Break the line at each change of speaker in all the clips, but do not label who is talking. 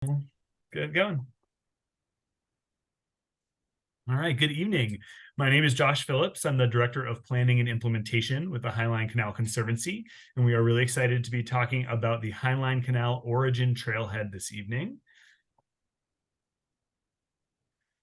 Good going. All right, good evening. My name is Josh Phillips. I'm the Director of Planning and Implementation with the Highline Canal Conservancy, and we are really excited to be talking about the Highline Canal Origin Trailhead this evening.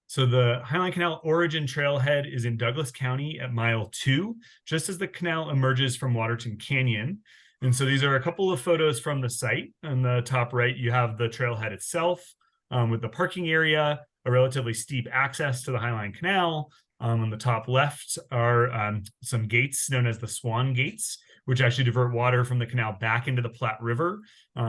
So the Highline Canal Origin Trailhead is in Douglas County at mile 2, just as the canal emerges from Waterton Canyon. And so these are a couple of photos from the site. On the top right, you have the trailhead itself with the parking area, a relatively steep access to the Highline Canal. On the top left are some gates known as the Swan Gates, which actually divert water from the canal back into the Platte River.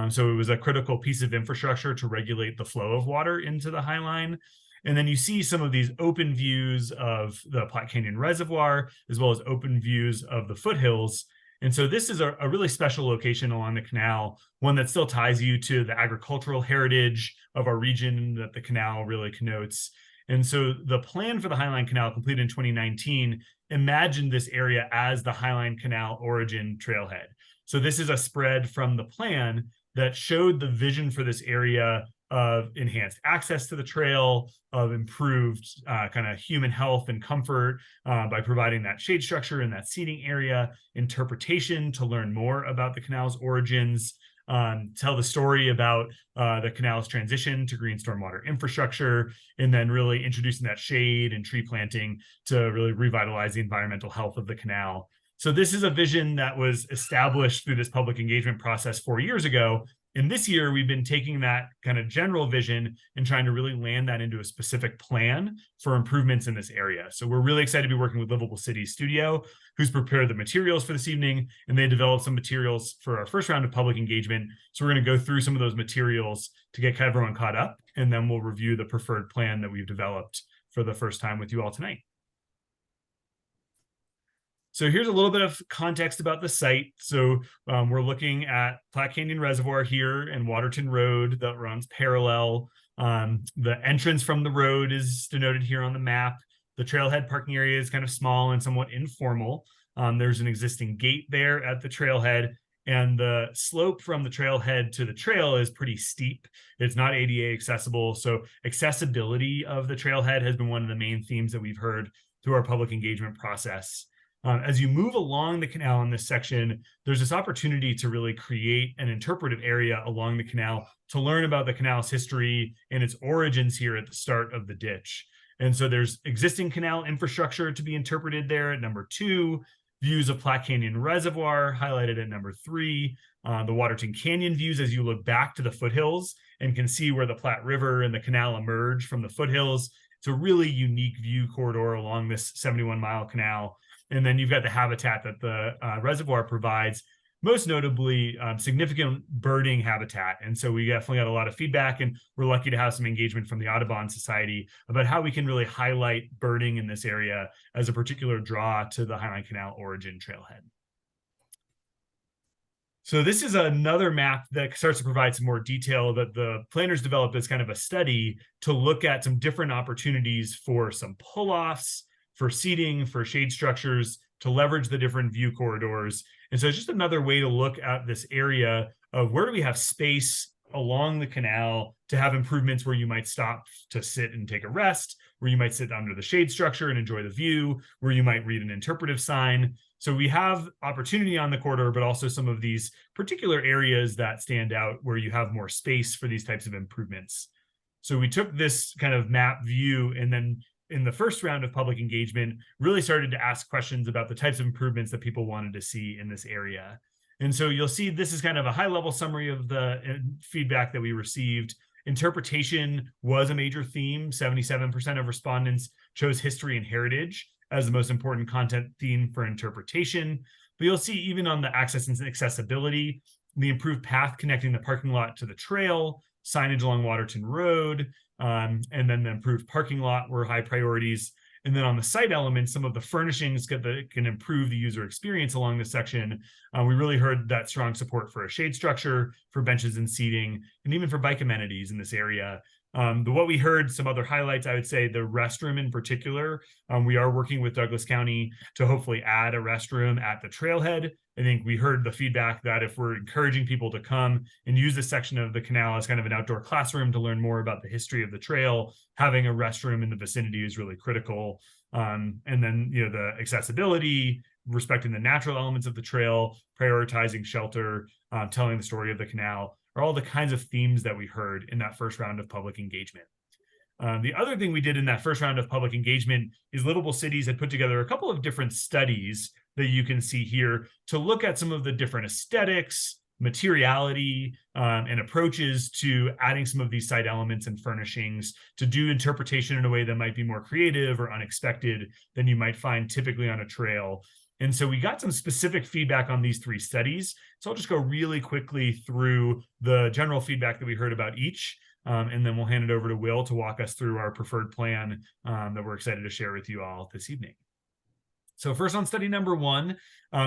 So it was a critical piece of infrastructure to regulate the flow of water into the Highline. And then you see some of these open views of the Platte Canyon Reservoir, as well as open views of the foothills. And so this is a really special location along the canal, one that still ties you to the agricultural heritage of our region that the canal really connotes. And so the plan for the Highline Canal, completed in 2019, imagined this area as the Highline Canal Origin Trailhead. So this is a spread from the plan that showed the vision for this area of enhanced access to the trail, of improved kind of human health and comfort by providing that shade structure and that seating area, interpretation to learn more about the canal's origins, tell the story about the canal's transition to green stormwater infrastructure, and then really introducing that shade and tree planting to really revitalize the environmental health of the canal. So this is a vision that was established through this public engagement process 4 years ago. And this year, we've been taking that kind of general vision and trying to really land that into a specific plan for improvements in this area. So we're really excited to be working with Livable Cities Studio, who's prepared the materials for this evening, and they developed some materials for our first round of public engagement. So we're going to go through some of those materials to get everyone caught up, and then we'll review the preferred plan that we've developed for the first time with you all tonight. So here's a little bit of context about the site. So we're looking at Platte Canyon Reservoir here and Waterton Road that runs parallel. The entrance from the road is denoted here on the map. The trailhead parking area is kind of small and somewhat informal. There's an existing gate there at the trailhead, and the slope from the trailhead to the trail is pretty steep. It's not ADA accessible. So accessibility of the trailhead has been one of the main themes that we've heard through our public engagement process. As you move along the canal in this section, there's this opportunity to really create an interpretive area along the canal to learn about the canal's history and its origins here at the start of the ditch. And so there's existing canal infrastructure to be interpreted there at number 2, views of Platte Canyon Reservoir highlighted at number 3, the Waterton Canyon views as you look back to the foothills and can see where the Platte River and the canal emerge from the foothills. It's a really unique view corridor along this 71-mile canal. And then you've got the habitat that the reservoir provides, most notably significant birding habitat. And so we definitely got a lot of feedback, and we're lucky to have some engagement from the Audubon Society about how we can really highlight birding in this area as a particular draw to the Highline Canal Origin Trailhead. So this is another map that starts to provide some more detail that the planners developed as kind of a study to look at some different opportunities for some pull-offs, for seating, for shade structures, to leverage the different view corridors. And so it's just another way to look at this area of where do we have space along the canal to have improvements where you might stop to sit and take a rest, where you might sit under the shade structure and enjoy the view, where you might read an interpretive sign. So we have opportunity on the corridor, but also some of these particular areas that stand out where you have more space for these types of improvements. So we took this kind of map view, and then in the first round of public engagement, really started to ask questions about the types of improvements that people wanted to see in this area. And so you'll see this is kind of a high-level summary of the feedback that we received. Interpretation was a major theme. 77% of respondents chose history and heritage as the most important content theme for interpretation. But you'll see even on the access and accessibility, the improved path connecting the parking lot to the trail, signage along Waterton Road, and then the improved parking lot were high priorities. And then on the site elements, some of the furnishings that can improve the user experience along this section. We really heard that strong support for a shade structure, for benches and seating, and even for bike amenities in this area. What we heard, some other highlights, I would say the restroom in particular. We are working with Douglas County to hopefully add a restroom at the trailhead. I think we heard the feedback that if we're encouraging people to come and use this section of the canal as kind of an outdoor classroom to learn more about the history of the trail, having a restroom in the vicinity is really critical. And then, the accessibility, respecting the natural elements of the trail, prioritizing shelter, telling the story of the canal, are all the kinds of themes that we heard in that first round of public engagement. The other thing we did in that first round of public engagement is Livable Cities had put together a couple of different studies that you can see here to look at some of the different aesthetics, materiality, and approaches to adding some of these site elements and furnishings to do interpretation in a way that might be more creative or unexpected than you might find typically on a trail. And so we got some specific feedback on these 3 studies. So I'll just go really quickly through the general feedback that we heard about each. And then we'll hand it over to Will to walk us through our preferred plan that we're excited to share with you all this evening. So first on study number 1,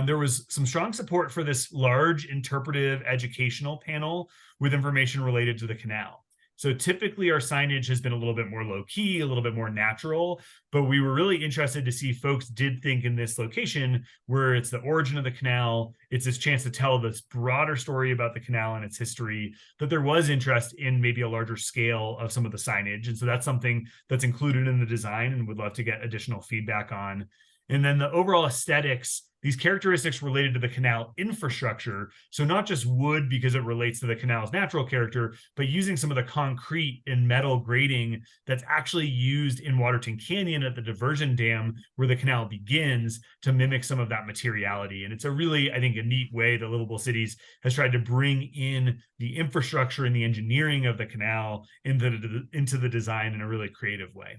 there was some strong support for this large interpretive educational panel with information related to the canal. So typically our signage has been a little bit more low key, a little bit more natural, but we were really interested to see folks did think in this location where it's the origin of the canal, it's this chance to tell this broader story about the canal and its history, that there was interest in maybe a larger scale of some of the signage. And so that's something that's included in the design and would love to get additional feedback on. And then the overall aesthetics, these characteristics related to the canal infrastructure. So not just wood because it relates to the canal's natural character, but using some of the concrete and metal grading that's actually used in Waterton Canyon at the diversion dam where the canal begins to mimic some of that materiality. And it's a really, I think, a neat way that Livable Cities has tried to bring in the infrastructure and the engineering of the canal into the design in a really creative way.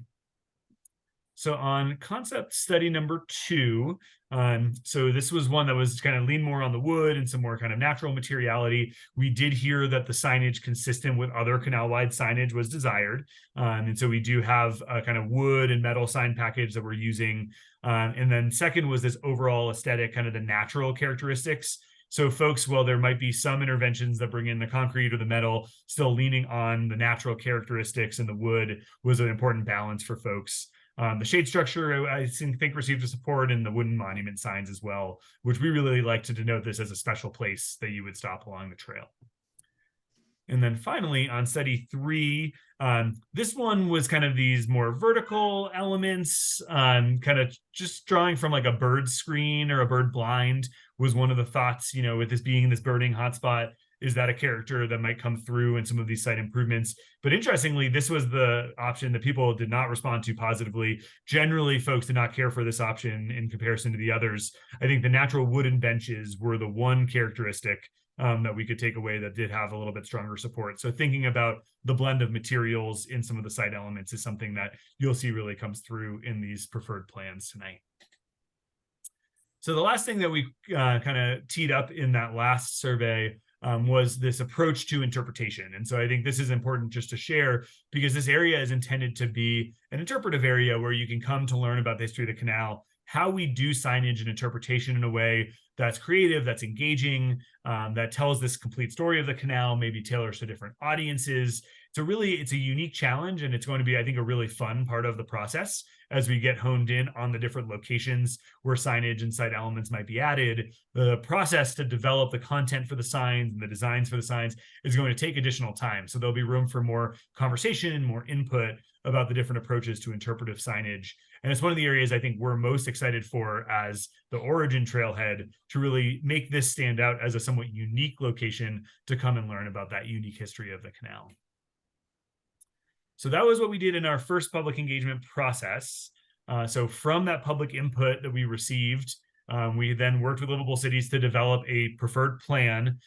So on concept study number 2, so this was one that was kind of lean more on the wood and some more kind of natural materiality. We did hear that the signage consistent with other canal-wide signage was desired. And so we do have a kind of wood and metal sign package that we're using. And then second was this overall aesthetic, kind of the natural characteristics. So folks, while there might be some interventions that bring in the concrete or the metal, still leaning on the natural characteristics, and the wood was an important balance for folks. The shade structure, I think, received support in the wooden monument signs as well, which we really like to denote this as a special place that you would stop along the trail. And then finally, on study 3, this one was kind of these more vertical elements, kind of just drawing from like a bird screen or a bird blind was one of the thoughts, with this being this birding hotspot. Is that a character that might come through in some of these site improvements? But interestingly, this was the option that people did not respond to positively. Generally, folks did not care for this option in comparison to the others. I think the natural wooden benches were the one characteristic that we could take away that did have a little bit stronger support. So thinking about the blend of materials in some of the site elements is something that you'll see really comes through in these preferred plans tonight. So the last thing that we kind of teed up in that last survey was this approach to interpretation. And so I think this is important just to share because this area is intended to be an interpretive area where you can come to learn about the history of the canal, how we do signage and interpretation in a way that's creative, that's engaging, that tells this complete story of the canal, maybe tailors to different audiences. So really, it's a unique challenge, and it's going to be, I think, a really fun part of the process as we get honed in on the different locations where signage and site elements might be added. The process to develop the content for the signs and the designs for the signs is going to take additional time. So there'll be room for more conversation and more input about the different approaches to interpretive signage. And it's one of the areas I think we're most excited for as the Origin Trailhead to really make this stand out as a somewhat unique location to come and learn about that unique history of the canal. So that was what we did in our first public engagement process. So from that public input that we received, we then worked with Livable Cities to develop a preferred plan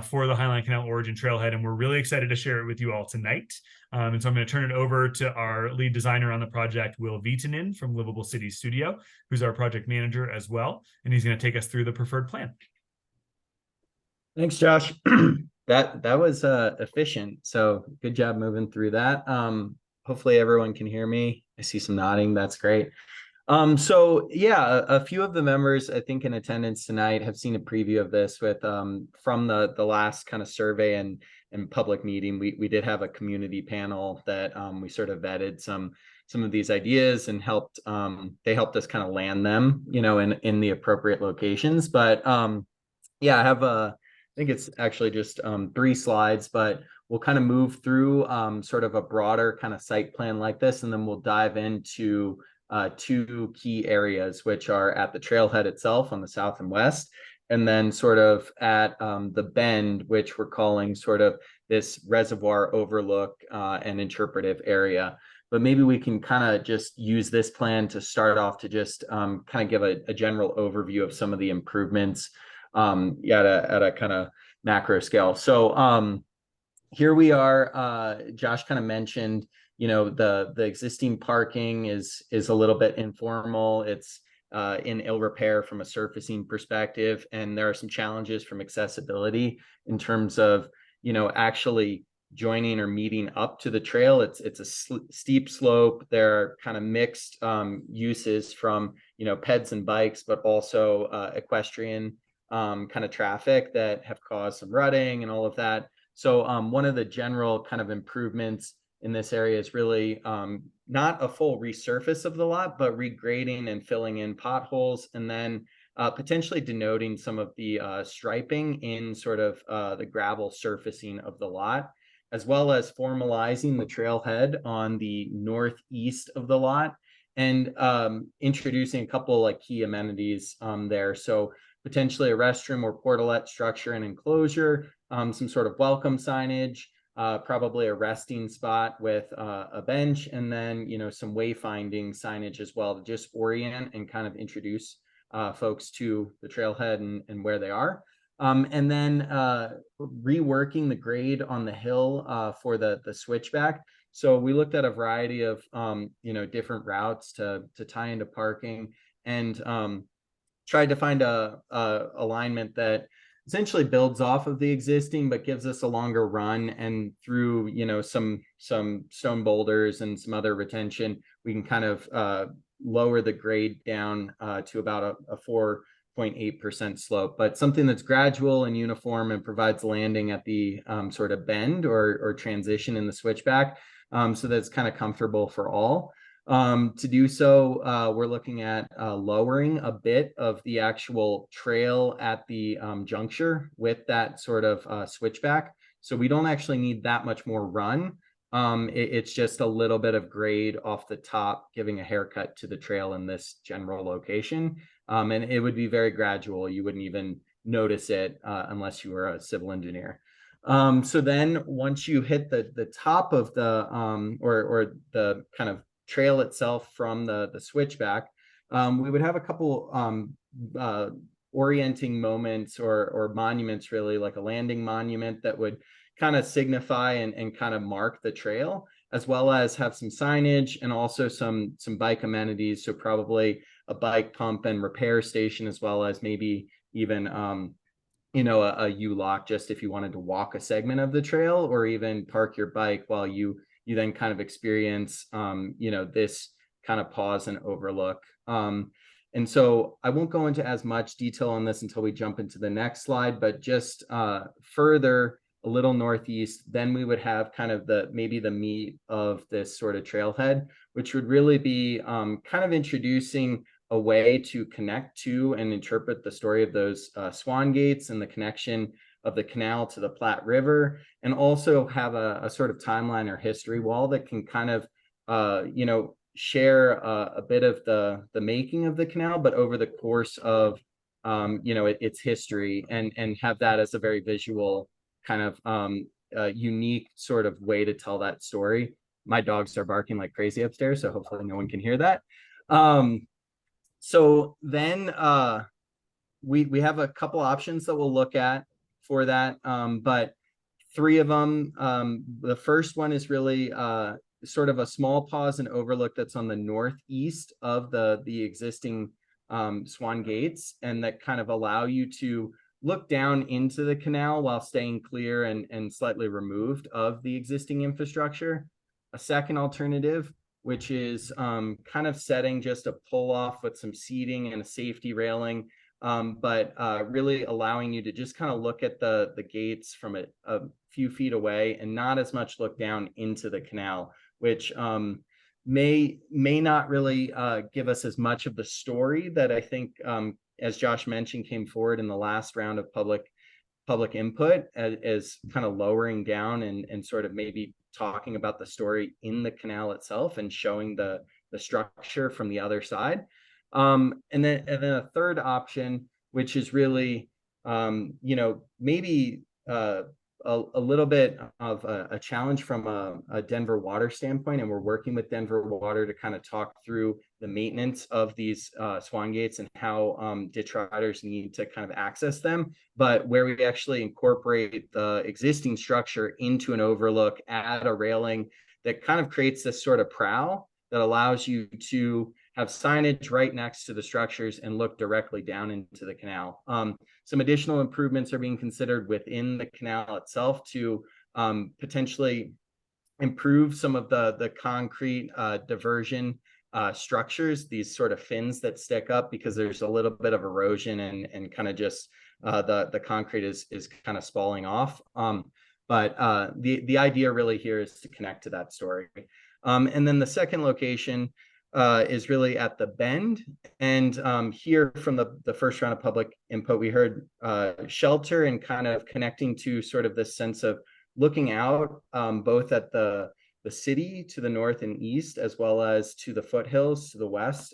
for the Highline Canal Origin Trailhead, and we're really excited to share it with you all tonight. And so I'm going to turn it over to our lead designer on the project, Will Viitanen from Livable Cities Studio, who's our project manager as well, and he's going to take us through the preferred plan.
Thanks, Josh. That was efficient. So good job moving through that. Hopefully everyone can hear me. I see some nodding. That's great. So yeah, a few of the members I think in attendance tonight have seen a preview of this with from the last kind of survey and and public meeting, we did have a community panel that we sort of vetted some of these ideas and helped they helped us kind of land them, in the appropriate locations. But yeah, I have I think it's actually just 3 slides, but we'll kind of move through sort of a broader kind of site plan like this, and then we'll dive into 2 key areas, which are at the trailhead itself on the south and west, and then sort of at the bend, which we're calling sort of this reservoir overlook and interpretive area. But maybe we can kind of just use this plan to start off to just kind of give a general overview of some of the improvements at a kind of macro scale. So here we are. Josh kind of mentioned, the existing parking is a little bit informal. It's in ill repair from a surfacing perspective, and there are some challenges from accessibility in terms of, actually joining or meeting up to the trail. It's a steep slope. There are kind of mixed uses from, peds and bikes, but also equestrian kind of traffic that have caused some rutting and all of that. So one of the general kind of improvements in this area is really not a full resurface of the lot, but regrading and filling in potholes, and then potentially denoting some of the striping in sort of the gravel surfacing of the lot, as well as formalizing the trailhead on the northeast of the lot, and introducing a couple like key amenities there. So potentially a restroom or portalette structure and enclosure, some sort of welcome signage, probably a resting spot with a bench, and then, some wayfinding signage as well to just orient and kind of introduce folks to the trailhead and where they are. And then reworking the grade on the hill for the switchback. So we looked at a variety of different routes to tie into parking, and tried to find a alignment that essentially builds off of the existing, but gives us a longer run. And through, some stone boulders and some other retention, we can kind of lower the grade down to about a 4.8% slope, but something that's gradual and uniform and provides landing at the sort of bend or transition in the switchback, so that's kind of comfortable for all. To do so, we're looking at lowering a bit of the actual trail at the juncture with that sort of switchback. So we don't actually need that much more run. It's just a little bit of grade off the top, giving a haircut to the trail in this general location. And it would be very gradual. You wouldn't even notice it unless you were a civil engineer. So then once you hit the top of the or the kind of trail itself from the switchback, we would have a couple orienting moments or monuments, really, like a landing monument that would kind of signify and kind of mark the trail, as well as have some signage and also some bike amenities. So probably a bike pump and repair station, as well as maybe even a U-lock, just if you wanted to walk a segment of the trail, or even park your bike while you then kind of experience this kind of pause and overlook. And so I won't go into as much detail on this until we jump into the next slide, but just further a little northeast, then we would have kind of maybe the meat of this sort of trailhead, which would really be kind of introducing a way to connect to and interpret the story of those swan gates and the connection of the canal to the Platte River, and also have a sort of timeline or history wall that can kind of share a bit of the making of the canal, but over the course of its history, and have that as a very visual kind of unique sort of way to tell that story. My dogs are barking like crazy upstairs, so hopefully no one can hear that. So then we have a couple options that we'll look at for that, but 3 of them. The first one is really sort of a small pause and overlook that's on the northeast of the existing Swan Gates, and that kind of allow you to look down into the canal while staying clear and slightly removed of the existing infrastructure. A second alternative, which is kind of setting just a pull off with some seating and a safety railing but really allowing you to just kind of look at the gates from a few feet away and not as much look down into the canal, which may not really give us as much of the story that I think, as Josh mentioned, came forward in the last round of public input as kind of lowering down and sort of maybe talking about the story in the canal itself and showing the structure from the other side. And then a third option, which is really, maybe a little bit of a challenge from a Denver Water standpoint, and we're working with Denver Water to kind of talk through the maintenance of these swan gates and how detritus need to kind of access them, but where we actually incorporate the existing structure into an overlook, add a railing that kind of creates this sort of prow that allows you to have signage right next to the structures and look directly down into the canal. Some additional improvements are being considered within the canal itself to potentially improve some of the concrete diversion structures, these sort of fins that stick up because there's a little bit of erosion and kind of just the concrete is kind of spalling off. But the idea really here is to connect to that story. And then the second location is really at the bend. And here from the first round of public input, we heard shelter and kind of connecting to sort of this sense of looking out both at the city to the north and east, as well as to the foothills to the west,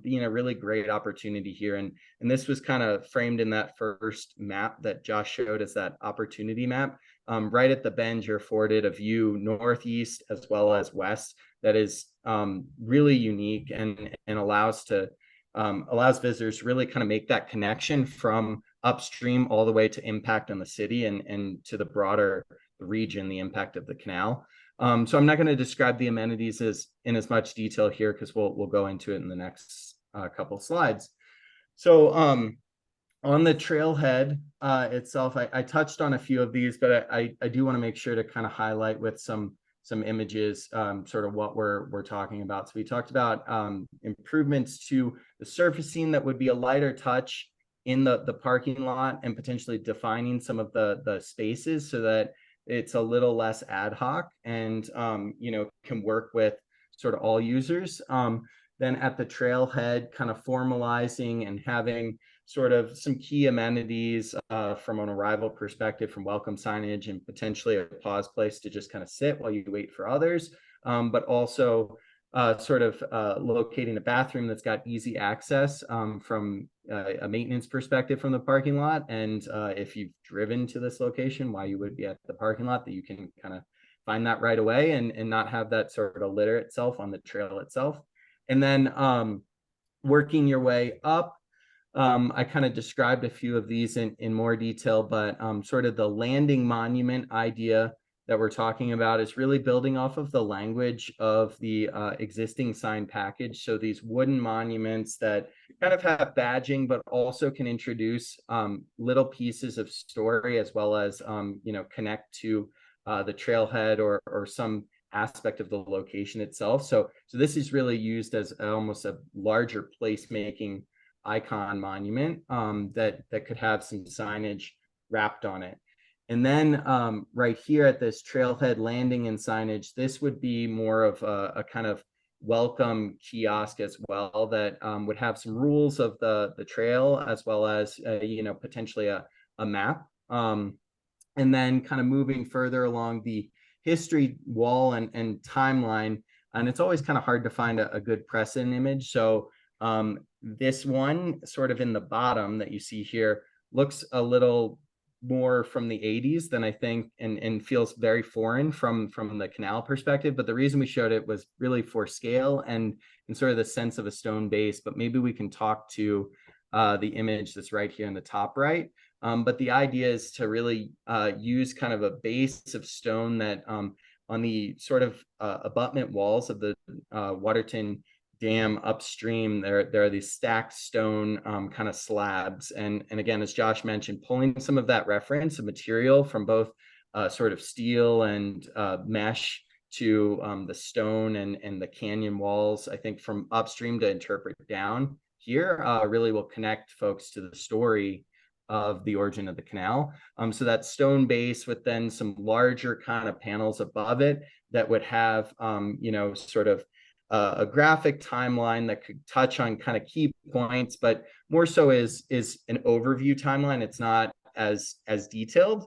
being a really great opportunity here. And this was kind of framed in that first map that Josh showed as that opportunity map. Right at the bend, you're afforded a view northeast as well as west that is really unique and allows visitors to really kind of make that connection from upstream all the way to impact on the city and to the broader region, the impact of the canal. So I'm not going to describe the amenities in as much detail here because we'll go into it in the next couple slides. So on the trailhead itself, I touched on a few of these, but I do want to make sure to kind of highlight with some images sort of what we're talking about. So we talked about improvements to the surfacing that would be a lighter touch in the parking lot and potentially defining some of the spaces so that it's a little less ad hoc and can work with sort of all users. Then at the trailhead, kind of formalizing and having sort of some key amenities from an arrival perspective, from welcome signage and potentially a pause place to just kind of sit while you wait for others, but also sort of locating a bathroom that's got easy access from a maintenance perspective from the parking lot. And if you've driven to this location, while you would be at the parking lot, that you can kind of find that right away and not have that sort of litter itself on the trail itself. And then working your way up, I kind of described a few of these in more detail, but sort of the landing monument idea that we're talking about is really building off of the language of the existing sign package. So these wooden monuments that kind of have badging, but also can introduce little pieces of story as well as, connect to the trailhead or some aspect of the location itself. So this is really used as almost a larger placemaking icon monument that could have some signage wrapped on it. And then right here at this trailhead landing and signage, this would be more of a kind of welcome kiosk as well that would have some rules of the trail as well as potentially a map. And then kind of moving further along the history wall and timeline, and it's always kind of hard to find a good precedent image. So this one sort of in the bottom that you see here looks a little more from the 80s than I think and feels very foreign from the canal perspective. But the reason we showed it was really for scale and sort of the sense of a stone base. But maybe we can talk to the image that's right here in the top right. But the idea is to really use kind of a base of stone that on the sort of abutment walls of the Waterton Dam upstream, there are these stacked stone kind of slabs. And again, as Josh mentioned, pulling some of that reference of material from both sort of steel and mesh to the stone and the canyon walls, I think from upstream to interpret down here really will connect folks to the story of the origin of the canal. So that stone base with then some larger kind of panels above it that would have, sort of a graphic timeline that could touch on kind of key points, but more so is an overview timeline. It's not as detailed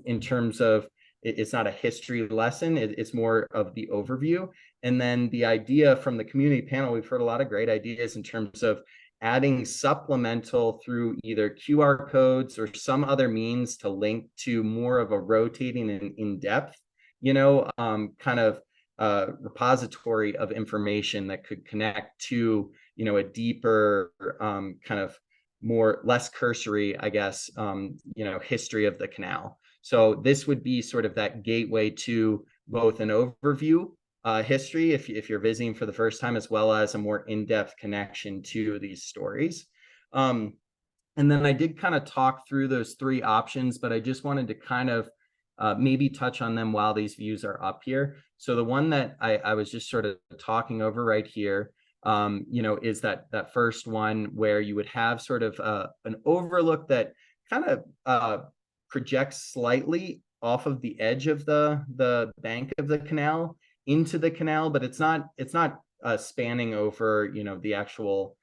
in terms of it's not a history lesson. It's more of the overview. And then the idea from the community panel, we've heard a lot of great ideas in terms of adding supplemental through either QR codes or some other means to link to more of a rotating and in-depth, kind of repository of information that could connect to, a deeper kind of less cursory, I guess, history of the canal. So this would be sort of that gateway to both an overview history if you're visiting for the first time, as well as a more in-depth connection to these stories. And then I did kind of talk through those three options, but I just wanted to kind of maybe touch on them while these views are up here. So the one that I was just sort of talking over right here, is that first one where you would have sort of an overlook that kind of projects slightly off of the edge of the bank of the canal into the canal, but it's not spanning over, the actual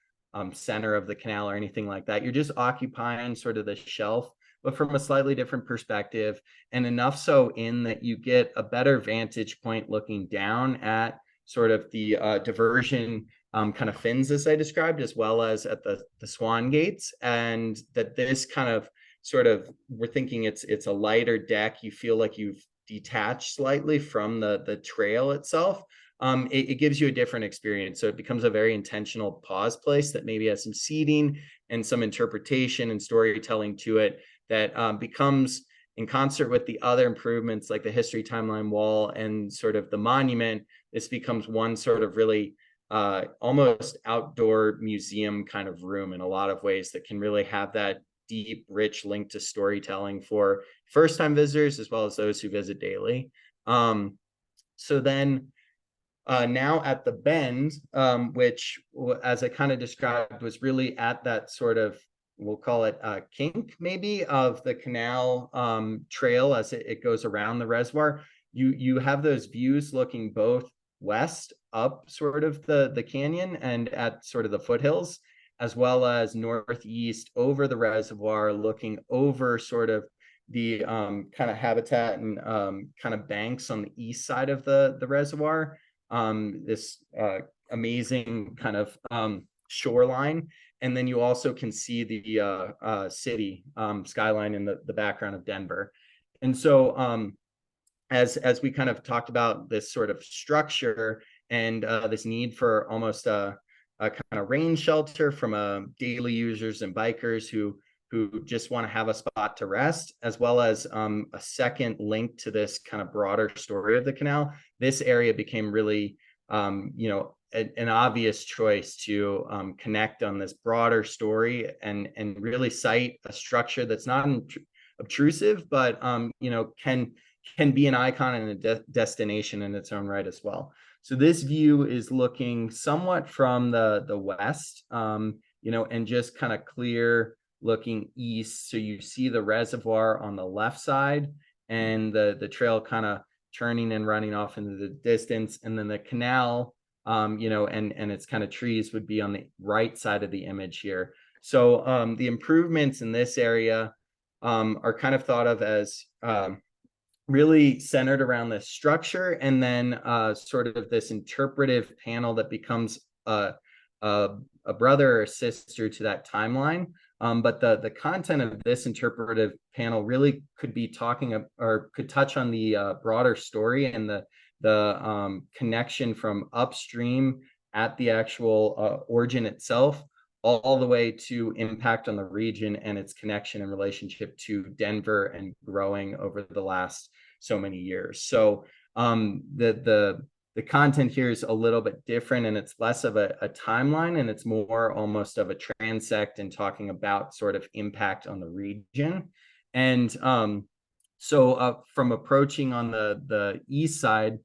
center of the canal or anything like that. You're just occupying sort of the shelf, but from a slightly different perspective, and enough so in that you get a better vantage point looking down at sort of the diversion kind of fins, as I described, as well as at the swan gates, and that this kind of sort of, we're thinking it's a lighter deck. You feel like you've detached slightly from the trail itself. It gives you a different experience. So it becomes a very intentional pause place that maybe has some seating and some interpretation and storytelling to it that becomes, in concert with the other improvements like the history timeline wall and sort of the monument, this becomes one sort of really almost outdoor museum kind of room in a lot of ways that can really have that deep, rich link to storytelling for first-time visitors as well as those who visit daily. So then now at the bend, which, as I kind of described, was really at that sort of, we'll call it kink maybe of the canal trail as it goes around the reservoir. You have those views looking both west up sort of the canyon and at sort of the foothills, as well as northeast over the reservoir, looking over sort of the kind of habitat and kind of banks on the east side of the reservoir. This amazing kind of shoreline. And then you also can see the city skyline in the background of Denver. And so as we kind of talked about this sort of structure and this need for almost a kind of rain shelter from daily users and bikers who just want to have a spot to rest, as well as a second link to this kind of broader story of the canal, this area became really, an obvious choice to connect on this broader story and really cite a structure that's not obtrusive, but can be an icon and a destination in its own right as well. So this view is looking somewhat from the west, and just kind of clear looking east. So you see the reservoir on the left side and the trail kind of turning and running off into the distance. And then the canal, and its kind of trees would be on the right side of the image here. So the improvements in this area are kind of thought of as really centered around this structure, and then sort of this interpretive panel that becomes a brother or sister to that timeline. But the content of this interpretive panel really could be talking or could touch on the broader story and the connection from upstream at the actual origin itself, all the way to impact on the region and its connection and relationship to Denver and growing over the last so many years. So the content here is a little bit different, and it's less of a timeline, and it's more almost of a transect and talking about sort of impact on the region. And so from approaching on the east side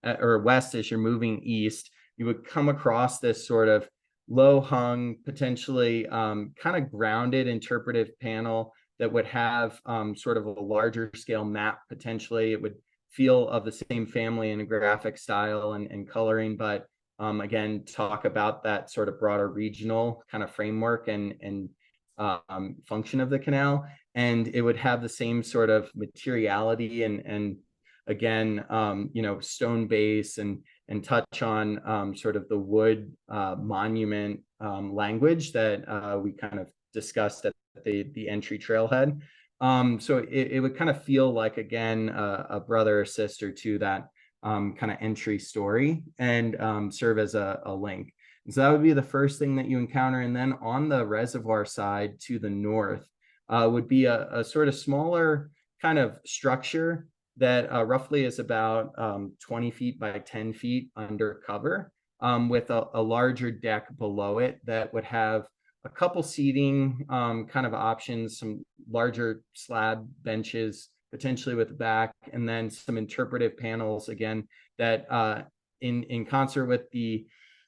or west as you're moving east, you would come across this sort of low hung, potentially kind of grounded interpretive panel that would have sort of a larger scale map potentially. It would feel of the same family and a graphic style and coloring, but again, talk about that sort of broader regional kind of framework and function of the canal. And it would have the same sort of materiality and again, stone base and touch on sort of the wood monument language that we kind of discussed at the entry trailhead. So it would kind of feel like, again, a brother or sister to that kind of entry story and serve as a link. And so that would be the first thing that you encounter. And then on the reservoir side to the north would be a sort of smaller kind of structure that roughly is about 20 feet by 10 feet undercover with a larger deck below it that would have a couple seating kind of options, some larger slab benches, potentially with the back, and then some interpretive panels again that in concert with the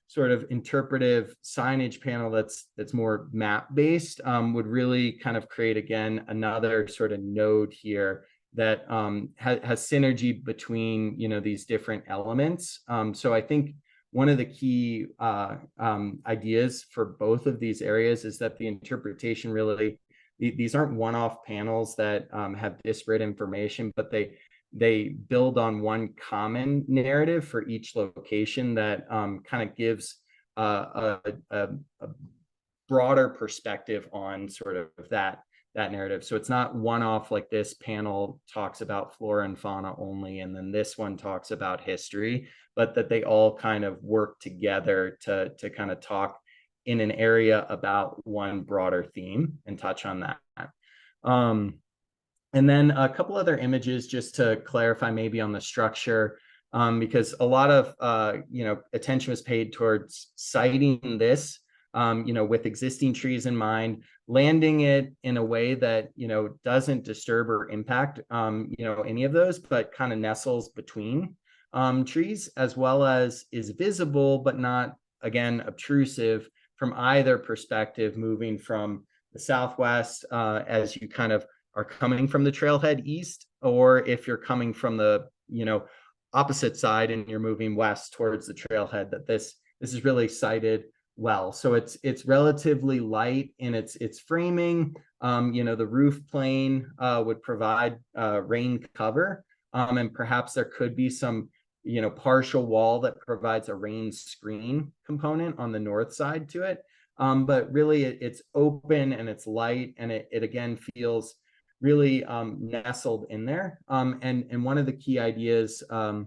sort of interpretive signage panel that's more map based would really kind of create again another sort of node here that has synergy between these different elements. So I think one of the key ideas for both of these areas is that the interpretation really, these aren't one-off panels that have disparate information, but they build on one common narrative for each location that kind of gives a broader perspective on sort of that narrative. So it's not one off, like this panel talks about flora and fauna only, and then this one talks about history, but that they all kind of work together to kind of talk in an area about one broader theme and touch on that. And then a couple other images just to clarify maybe on the structure, because a lot of attention was paid towards siting this with existing trees in mind, landing it in a way that doesn't disturb or impact any of those, but kind of nestles between trees, as well as is visible but not, again, obtrusive from either perspective, moving from the southwest as you kind of are coming from the trailhead east, or if you're coming from the opposite side and you're moving west towards the trailhead, that this is really sited well. So it's relatively light in its framing. The roof plane would provide rain cover, and perhaps there could be some partial wall that provides a rain screen component on the north side to it. But really it's open and it's light, and it again feels really nestled in there. And one of the key ideas that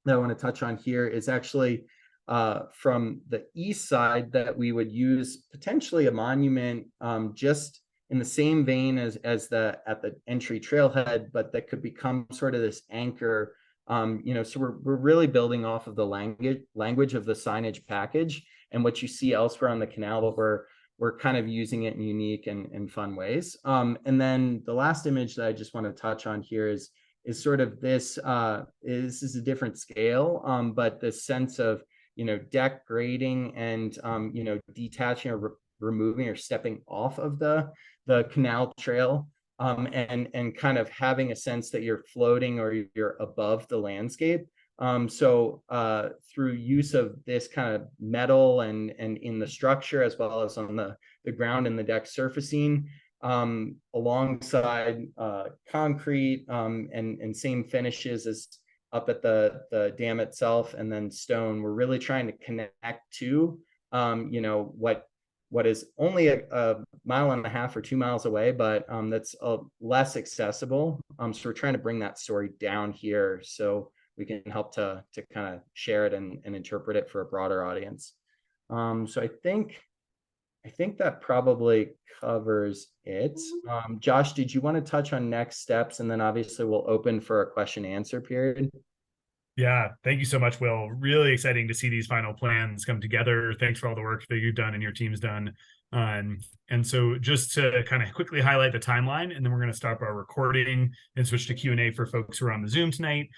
I want to touch on here is actually from the east side, that we would use potentially a monument just in the same vein as at the entry trailhead, but that could become sort of this anchor. So we're really building off of the language of the signage package and what you see elsewhere on the canal, but we're kind of using it in unique and fun ways. And then the last image that I just want to touch on here is sort of this is a different scale, but this sense of deck grading and detaching or removing or stepping off of the canal trail, and kind of having a sense that you're floating or you're above the landscape. So through use of this kind of metal and in the structure, as well as on the ground and the deck surfacing, alongside concrete and same finishes as up at the dam itself, and then stone, we're really trying to connect to what is only a mile and a half or 2 miles away, but that's less accessible. So we're trying to bring that story down here so we can help to kind of share it and interpret it for a broader audience. So I think that probably covers it. Josh, did you want to touch on next steps? And then obviously we'll open for a question and answer period.
Yeah, thank you so much, Will. Really exciting to see these final plans come together. Thanks for all the work that you've done and your team's done. And so just to kind of quickly highlight the timeline, and then we're going to stop our recording and switch to Q&A for folks who are on the Zoom tonight.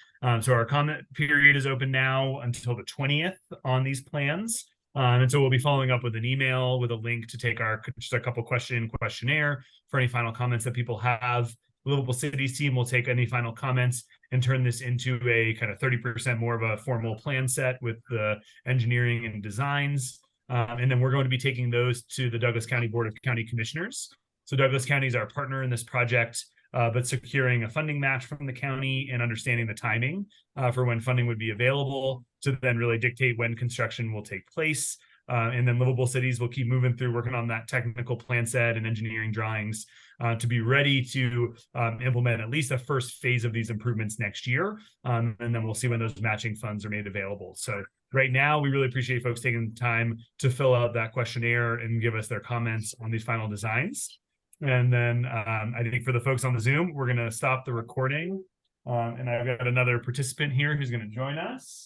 So our comment period is open now until the 20th on these plans. And so we'll be following up with an email with a link to take our just a couple questionnaire for any final comments that people have. The Livable Cities team will take any final comments and turn this into a kind of 30% more of a formal plan set with the engineering and designs. And then we're going to be taking those to the Douglas County Board of County Commissioners. So Douglas County is our partner in this project, but securing a funding match from the county and understanding the timing for when funding would be available to then really dictate when construction will take place. And then Livable Cities will keep moving through working on that technical plan set and engineering drawings to be ready to implement at least the first phase of these improvements next year. And then we'll see when those matching funds are made available. So right now, we really appreciate folks taking the time to fill out that questionnaire and give us their comments on these final designs. And then I think for the folks on the Zoom, we're going to stop the recording. And I've got another participant here who's going to join us.